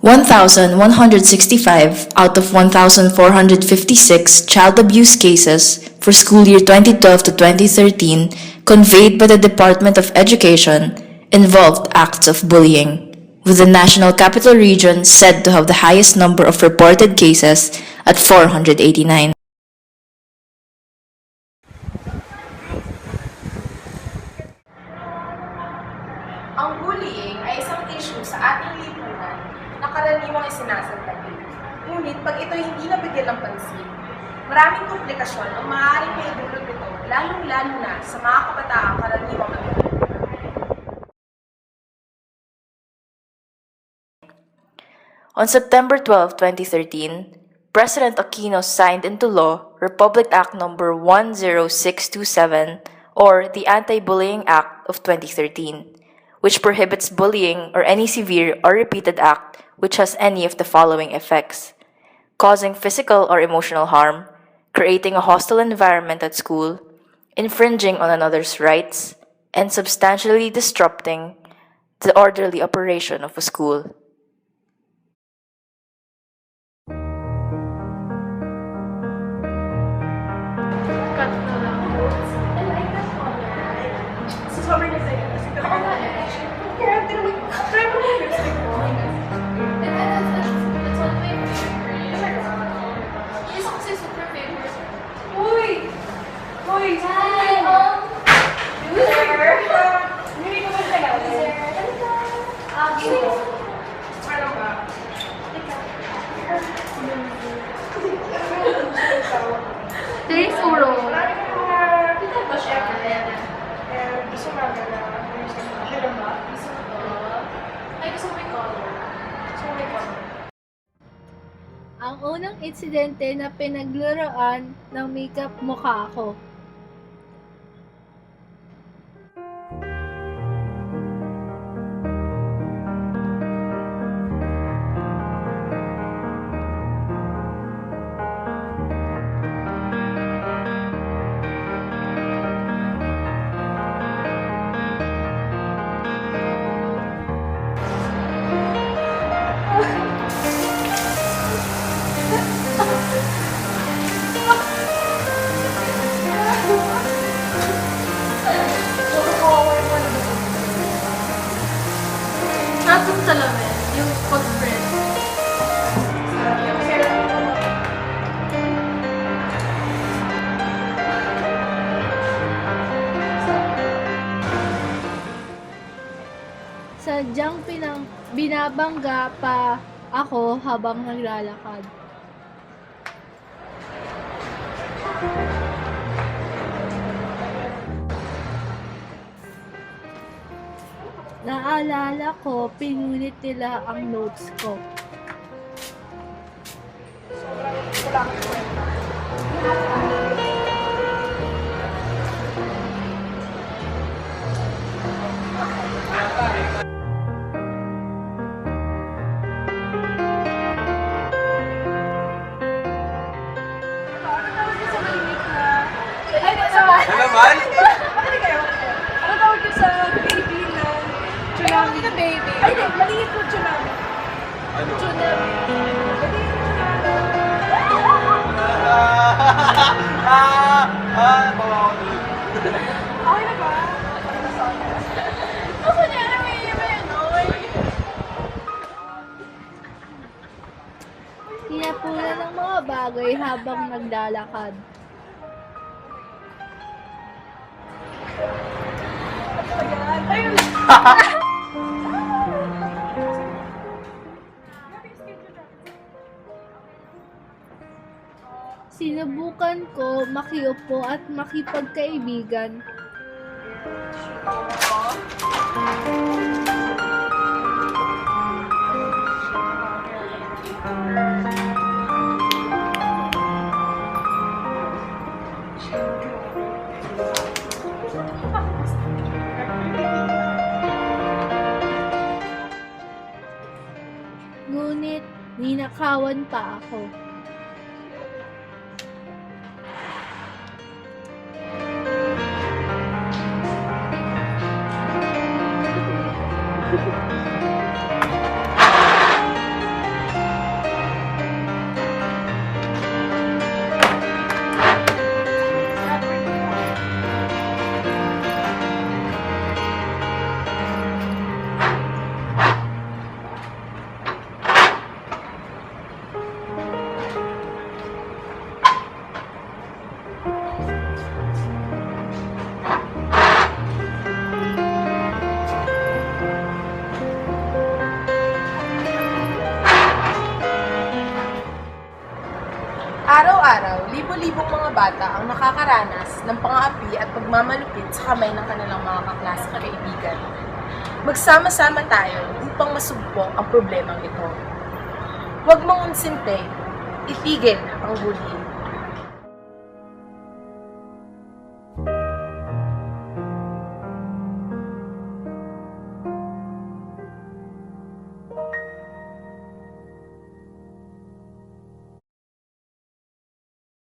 1,165 out of 1,456 child abuse cases for school year 2012 to 2013 conveyed by the Department of Education involved acts of bullying, with the National Capital Region said to have the highest number of reported cases at 489. Ang bullying ay isang issue sa ating lipunan na karaniwang isinasantabi. Ngunit pag ito hindi nabigyan ng pansin, maraming komplikasyon ang maaaring maidulot nito, lalong-lalo na sa mga kabataang karaniwang nanonood. On September 12, 2013, President Aquino signed into law Republic Act No. 10627 or the Anti-Bullying Act of 2013, which prohibits bullying or any severe or repeated act which has any of the following effects: causing physical or emotional harm, creating a hostile environment at school, infringing on another's rights, and substantially disrupting the orderly operation of a school. Sobrang nasa iyo. Kaya tinawag, try mo yung lipstick mo. Uy! Uy! Hindi ko ba talaga? Paano ba? There's uro. Gusto mo na Meron ba? Ay, gusto mo yung color. Gusto mo may color? Ang unang insidente na pinaglaruan ng makeup mukha ko. Nasaan salamin? Yung pag-print. Yung hair mo. Sadyang binabangga pa ako habang naglalakad. Naalala ko, pinunit nila ang notes ko. Sobrang kulang ko. Ano naman? Bakit kayo? Ano tawag yun sa baby na tsunami? Ay, baby. Ay, di. Maliit po tsunami. Ano? Tsunami. Maliit po tsunami. Bawa ko tuloy. Okay na ba? Ako niya, ano may iba yun, no? Hinapunan ng mga bagay habang naglalakad. Ayun. Sinubukan ko makiupo at makipagkaibigan. Ngunit ninakawan pa ako. Libo-libong mga bata ang nakakaranas ng pang-aapi at pagmamalupit sa kamay ng kanilang mga kaklase at kaibigan. Magsama-sama tayo upang masugpo ang problemang ito. Huwag mong unsinte, itigil ang bullying.